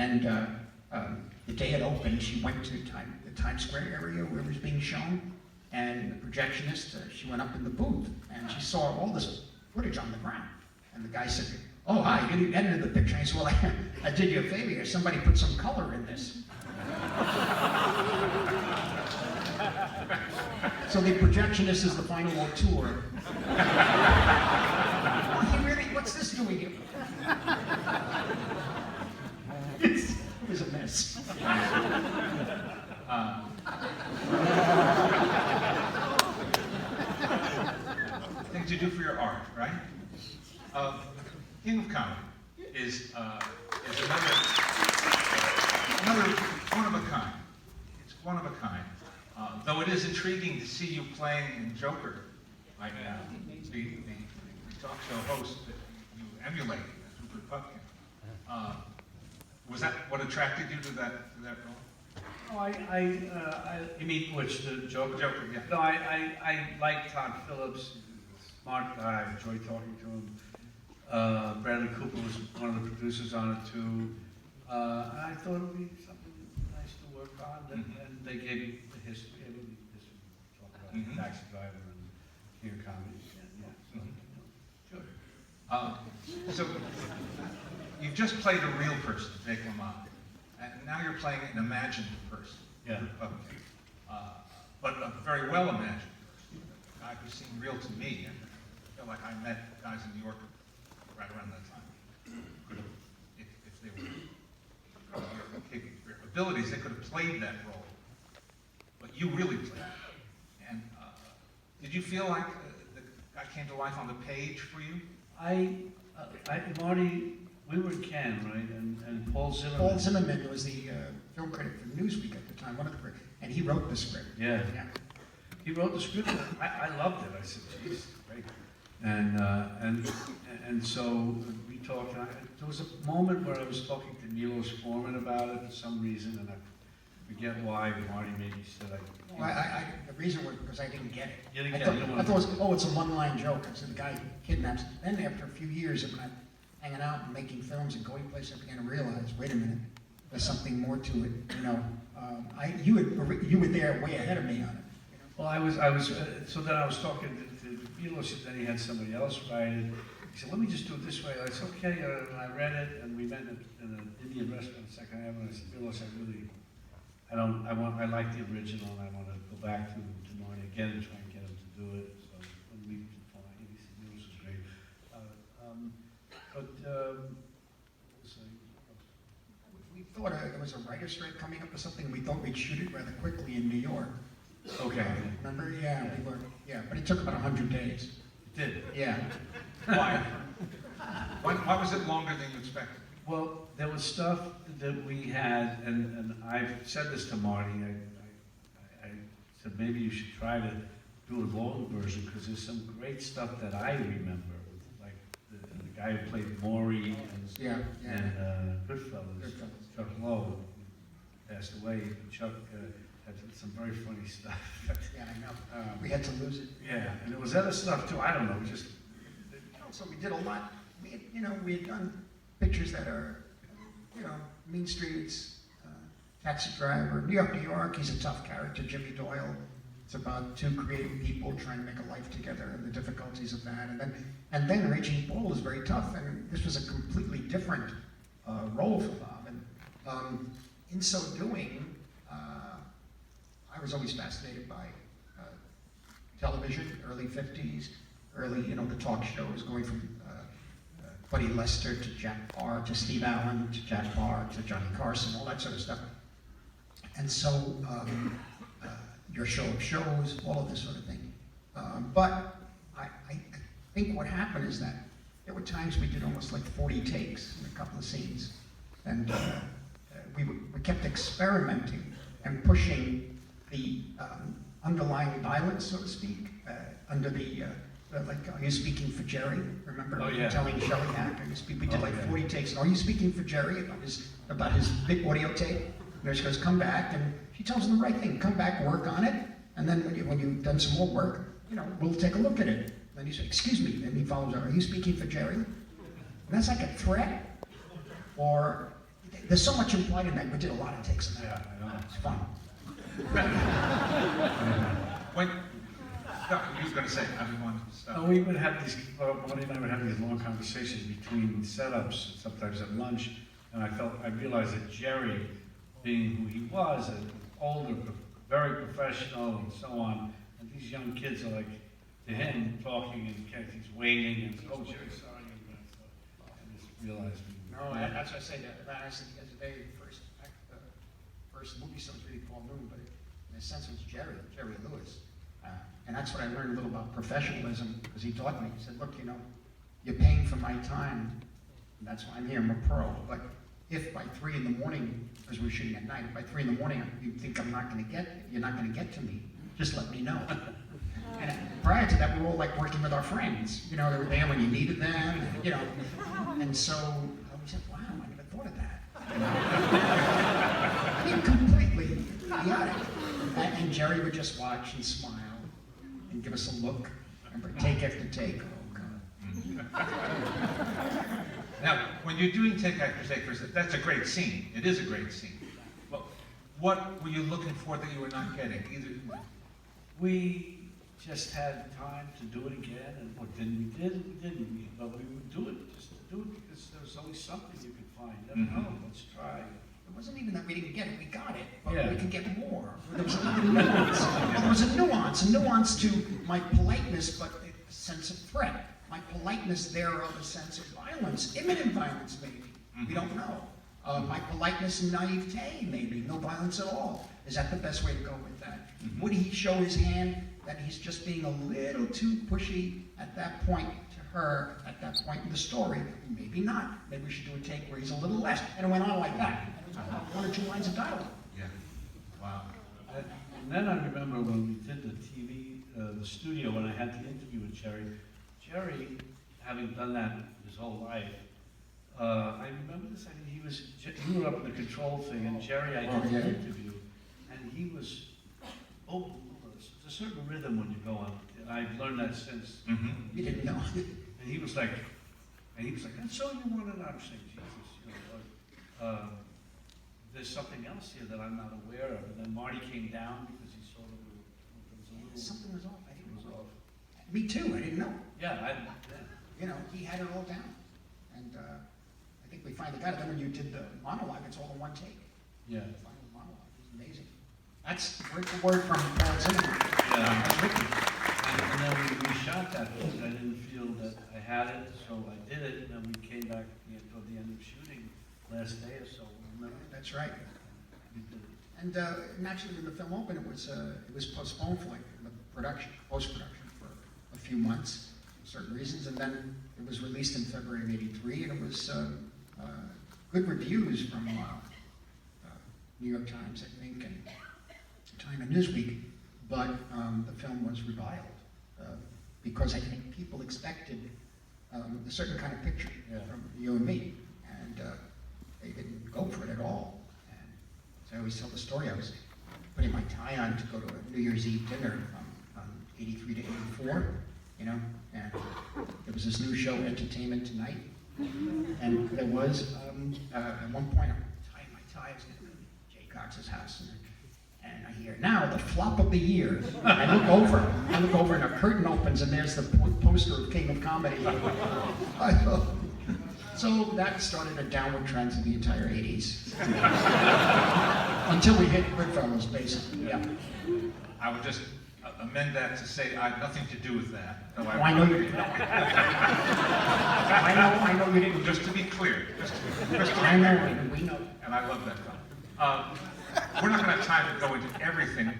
And the day it opened, she went to the Times Square area where it was being shown, and the projectionist, she went up in the booth, and she saw all this footage on the ground. And the guy said, "Oh, hi, you edited the picture." And I said, "Well, I did you a favor here. Somebody put some color in this." So the projectionist is the final auteur. What's this doing here? It was a mess. Things you do for your art, right? King of Comedy is another one of a kind. It's one of a kind. Though it is intriguing to see you playing in Joker right now, the talk show host that you emulate, Rupert Pupkin. Was that what attracted you to that role? Oh, you mean which, the Joker? Joker, yeah. No, I like Todd Phillips. He's a smart guy. I enjoy talking to him. Bradley Cooper was one of the producers on it too. And I thought it would be something nice to work on. And they gave me the history. Talk about Taxi Driver and King of Comedy. So you've just played a real person, Jake LaMotta, and now you're playing an imagined person, Republican, but a very well imagined person, a guy who seemed real to me, and I feel like I met guys in New York right around that time. If they were their abilities, they could have played that role, but you really played it. And did you feel like the guy came to life on the page for you? Marty, we were in Cannes, right? And Paul Zimmerman. Paul Zimmerman was the film critic for Newsweek at the time, one of the critics, and he wrote the script. Yeah. He wrote the script. I loved it. I said, "Geez, great." And so we talked. And there was a moment where I was talking to Milos Forman about it for some reason, and I forget why. Marty maybe said The reason was because I didn't get it. You didn't I get thought, it. I thought it was, it's a one-line joke. I said the guy kidnaps. Then after a few years of hanging out and making films and going places, I began to realize, wait a minute, there's something more to it. You were there way ahead of me on it. Well, I was. So then I was talking to Milos, and then he had somebody else write it. He said, "Let me just do it this way." I said, "Okay." And I read it, and we met in an Indian restaurant, Second Avenue. And I said, "Milos, I like the original, and I want to go back to Marty again and try and get him to do it." So we fine. He said, "Milos was great." We thought there was a writer's strike coming up or something. We thought we'd shoot it rather quickly in New York. Okay. Remember? Yeah, we were. Yeah, but it took about 100 days. It did. Yeah. Why? Why was it longer than you expected? Well, there was stuff that we had, and I've said this to Marty. I said maybe you should try to do a long version because there's some great stuff that I remember, like the guy who played Maury and Goodfellas, Chuck Lowe, passed away. Chuck had some very funny stuff. Yeah, I know. We had to lose it. Yeah, and there was other stuff too. I don't know, just. So we did a lot. We had done pictures that are, Mean Streets, Taxi Driver, New York. He's a tough character, Jimmy Doyle. It's about two creative people trying to make a life together and the difficulties of that. And then Raging Bull is very tough, and this was a completely different role for Bob. And in so doing, I was always fascinated by television, early 50s, the talk shows going from Buddy Lester to Jack Parr to Steve Allen to Jack Parr to Johnny Carson, all that sort of stuff. And so Your Show of Shows, all of this sort of thing. But I think what happened is that there were times we did almost like 40 takes in a couple of scenes. And we kept experimenting and pushing the underlying violence, so to speak, under the, Are You Speaking for Jerry? Remember? Oh, yeah. Telling Shelley Hack, we did 40 takes. And Are You Speaking for Jerry? About his big audio tape. And she goes, come back, and she tells him the right thing. Come back, work on it, and then when you've done some more work, we'll take a look at it. And then he says, excuse me, and he follows up, are you speaking for Jerry? And that's like a threat, or there's so much implied in that. We did a lot of takes of Yeah, that. I know. It's fun. When, no, you were going to say, I didn't want to stop. No, we would have these, Marty and I would have these long conversations between setups, sometimes at lunch, and I realized that Jerry, being who he was, an older, very professional and so on, and these young kids are like, to him, talking and he's waiting and, oh, Jerry, sorry, and so I just realized. No, that's what I say. That I said the other day, first movie star was really Paul Newman, but in a sense it was Jerry Lewis. And that's what I learned a little about professionalism, because he taught me. He said, look, you're paying for my time, and that's why I'm here, I'm a pro. But if by 3 in the morning, because we're shooting at night, if by 3 in the morning you think you're not going to get to me, just let me know. And prior to that, we were all like working with our friends. They were there when you needed them, and so we said, wow, I never thought of that. I mean, completely idiotic. And Jerry would just watch and smile and give us a look. Remember, take after take. Oh, God. Now, when you're doing take after take, that's a great scene. It is a great scene. But what were you looking for that you were not getting? We just had time to do it again, and what didn't we? But we would do it just to do it because there was always something you could find. Never know, let's try. It wasn't even that we didn't get it, we got it, but Yeah. we could get more. There was another nuance. There was a nuance to my politeness, but a sense of threat. My politeness there of a sense of violence, imminent violence maybe, we don't know. My politeness and naivete maybe, no violence at all. Is that the best way to go with that? Would he show his hand that he's just being a little too pushy at that point to her, at that point in the story? Maybe not. Maybe we should do a take where he's a little less. And it went on like that. One or two lines of dialogue. Yeah. Wow. And then I remember when we did the TV, the studio, when I had the interview with Jerry. Jerry, having done that his whole life, I remember this. You were up in the control thing, and Jerry, I did the interview, and he was, there's a certain rhythm when you go on, and I've learned that since. You didn't know. And he was like, and so you want to know? I'm saying, Jesus, there's something else here that I'm not aware of. And then Marty came down because he saw that there was a little. Something was off. I It didn't was know. off. Me too. I didn't know. Yeah, He had it all down. And I think we finally got it. Then when you did the monologue, it's all in one take. yeah. The final monologue is amazing. That's word for word from Paul Zimmerman. Yeah. That's written. And then we shot that because I didn't feel that I had it, so I did it, and then we came back toward the end of shooting last day or so. Remember? That's right. We did it. And naturally, when the film opened, it was postponed for like the post-production for a few months, for certain reasons, and then it was released in February of '83, and it was good reviews from New York Times, I think, and Time and Newsweek, but the film was reviled because I think people expected a certain kind of picture from you and me, and they didn't go for it at all. And so I always tell the story. I was putting my tie on to go to a New Year's Eve dinner from 83 to 84, and there was this new show, Entertainment Tonight, and there was, at one point, I'm tying my tie, I was going to Jay Cox's house, and I hear, now, the flop of the year. I look over, and a curtain opens, and there's the poster of King of Comedy. So that started a downward trend for the entire 80s. Until we hit Goodfellas, basically, yeah. I would just amend that to say I had nothing to do with that. Oh, I know you didn't. I know you didn't. Just to be clear. I know, we know. And I love that film. We're not going to have time to go into everything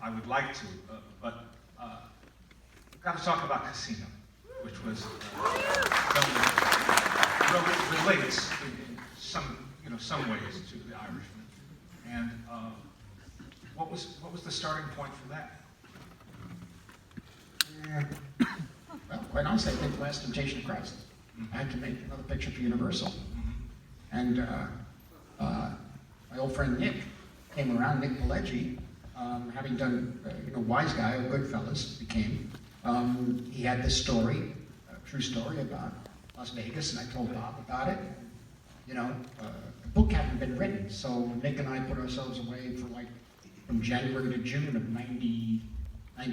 I would like to, but we've got to talk about Casino, which was film that relates in some ways to The Irishman. And what was the starting point for that? Well, quite honestly, I think The Last Temptation of Christ. I had to make another picture for Universal. And my old friend Nick came around, Nick Pileggi, having done, Wise Guy, or Goodfellas, became. He had this story, a true story about Las Vegas, and I told Bob about it. book hadn't been written, so Nick and I put ourselves away for like from January to June of 92, I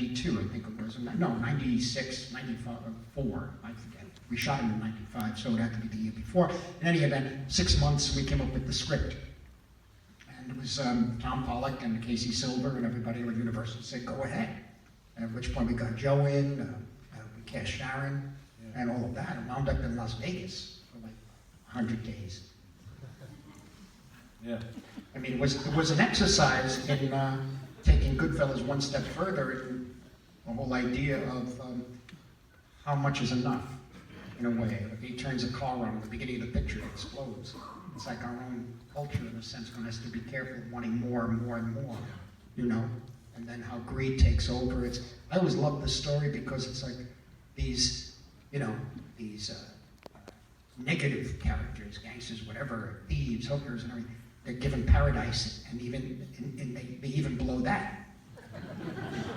think it was. No, 96, 95, 4, I forget. We shot him in 95, so it had to be the year before. In any event, 6 months we came up with the script. And it was Tom Pollock and Casey Silver and everybody at Universal said, go ahead. And at which point we got Joe in, we cast Sharon, and all of that, and wound up in Las Vegas for like 100 days. Yeah. I mean, it was an exercise in taking Goodfellas one step further in the whole idea of how much is enough, in a way. He turns a car on at the beginning of the picture, it explodes. It's like our own culture, in a sense, one has to be careful of wanting more and more and more, you know? And then how greed takes over. I always love the story because it's like these, you know, these negative characters, gangsters, whatever, thieves, hookers, and everything. They're given paradise, and they even blow that.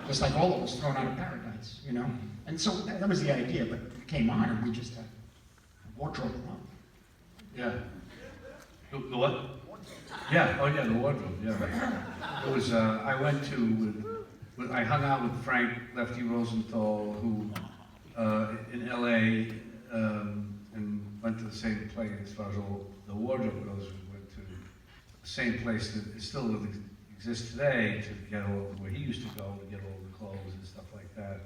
Just like all of us thrown out of paradise, you know? And so that was the idea, but it came on, and we just had wardrobe alone. Yeah. The what? Yeah, oh yeah, the wardrobe, yeah. It was, I went to, I hung out with Frank Lefty Rosenthal, who, in LA, and went to the same place as far as all the wardrobe goes. We went to the same place that still exists today to get all, where he used to go to get all the clothes and stuff like that.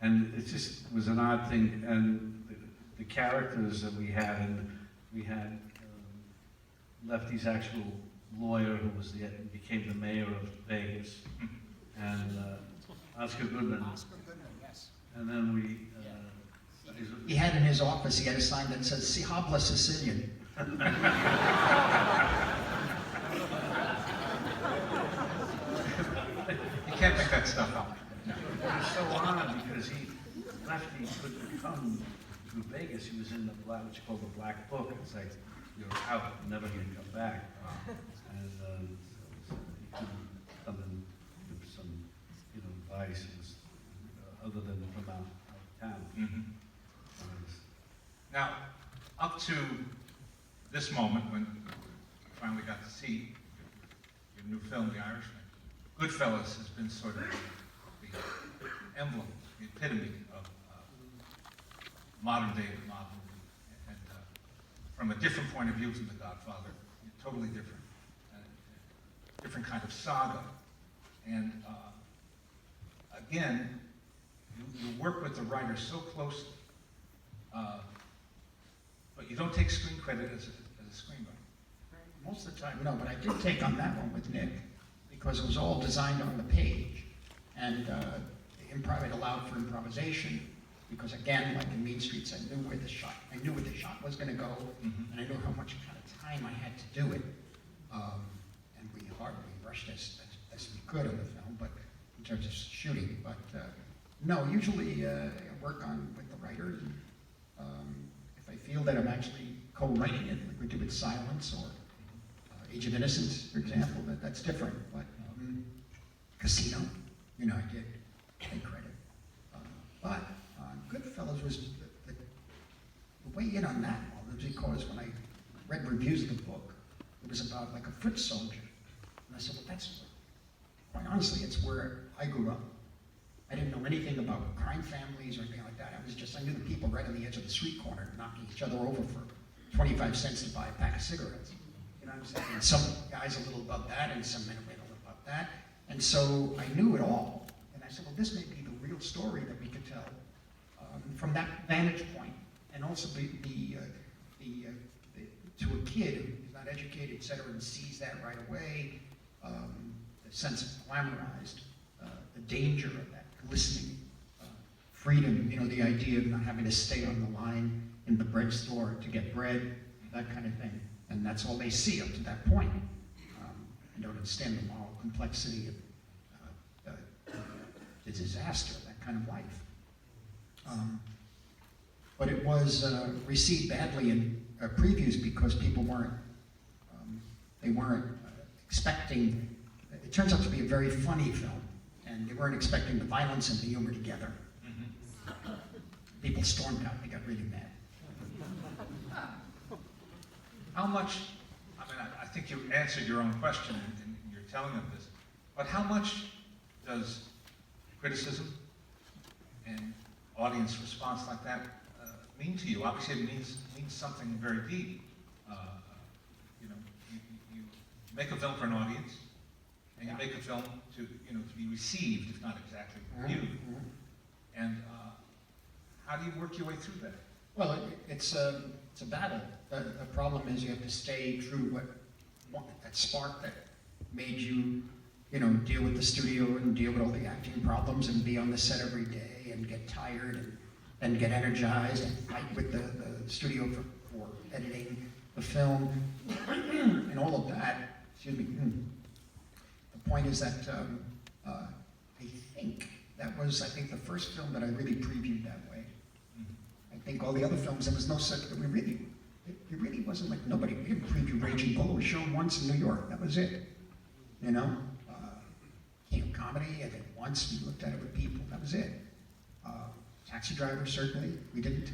And it just was an odd thing, and the characters that we had, and we had Lefty's actual lawyer who was became the mayor of Vegas, and Oscar Goodman. Yes. And then we. He had in his office, he had a sign that says, "Si habla Sicilian." You can't make that stuff up. It was so odd because Lefty couldn't come to Vegas. He was in the black, what's called the Black Book. It's like you're out, never gonna come back. And so he couldn't come and give some, advice other than from out of town. Mm-hmm. Now, up to this moment when I finally got to see your new film, The Irishman, Goodfellas has been sort of the emblem, the epitome of modern day mob movie, and from a different point of view from The Godfather, totally different, different kind of saga. And again, you work with the writer so closely, but you don't take screen credit as a screenwriter. Most of the time, no, but I did take on that one with Nick because it was all designed on the page, and it allowed for improvisation. Because again, like in Mean Streets, I knew where the shot was going to go, and I knew how much kind of time I had to do it. And we hardly rushed as we could on the film, but in terms of shooting. But no, usually I work on with the writer. And, if I feel that I'm actually co-writing it, like we do with Silence or Age of Innocence, for example, that's different. But Casino, I did take credit. But Goodfellas was the way in on that one was because when I read reviews of the book, it was about like a foot soldier. And I said, well, quite honestly, it's where I grew up. I didn't know anything about crime families or anything like that. I knew the people right on the edge of the street corner knocking each other over for 25 cents to buy a pack of cigarettes. You know what I'm saying? And some guys a little above that, and some men a little above that. And so I knew it all. And I said, well, this may be the real story that we could tell from that vantage point. And also to a kid who's not educated, et cetera, and sees that right away, the sense of glamorized, the danger of that, listening, freedom, the idea of not having to stay on the line in the bread store to get bread, that kind of thing. And that's all they see up to that point. They don't understand the moral complexity of the disaster, that kind of life. But it was received badly in previews because people weren't expecting. It turns out to be a very funny film, and they weren't expecting the violence and the humor together. People stormed out; they got really mad. How much? I mean, think you answered your own question in your telling of this, but how much does criticism and audience response like that mean to you? Obviously, it means something very deep. You know, you make a film for an audience, and you make a film to to be received, if not exactly viewed. And how do you work your way through that? Well, it's a battle. The problem is you have to stay true that spark that made you, deal with the studio and deal with all the acting problems and be on the set every day and get tired and get energized and fight with the studio for editing the film and all of that. Excuse me. The point is that I think the first film that I really previewed that way. I think all the other films, there was no such, it really wasn't like nobody, we didn't preview Raging Bull, it was shown once in New York, that was it. Camp Comedy, I think once we looked at it with people, that was it. Taxi Driver, certainly, we didn't.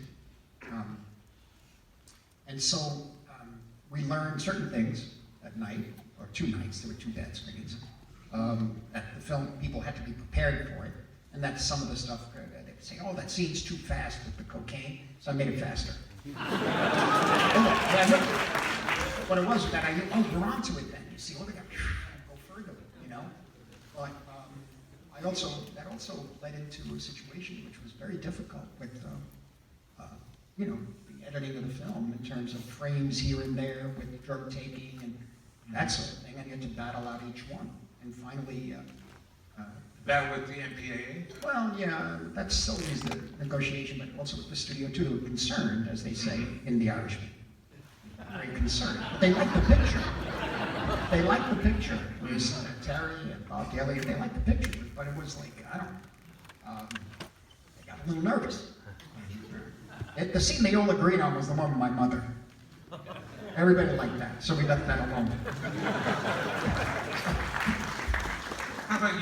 And so we learned certain things that night, or 2 nights, there were 2 bad screenings, that the film, people had to be prepared for it, and that some of the stuff, they would say, oh, that scene's too fast with the cocaine, so I made it faster. What it was that we're onto it then, you see, they got to go further, But that also led into a situation which was very difficult with, the editing of the film in terms of frames here and there with drug taking and that sort of thing, and you had to battle out each one. And finally, Battle with the MPAA? well, yeah, that's always the negotiation, but also with the studio too. They were concerned, as they say in The Irishman. Very concerned. But they liked the picture. They liked the picture. It was Terry and Bob Gelly, they liked the picture, but it was like, they got a little nervous. The scene they all agreed on was the one with my mother. Everybody liked that, so we left that alone. How about you?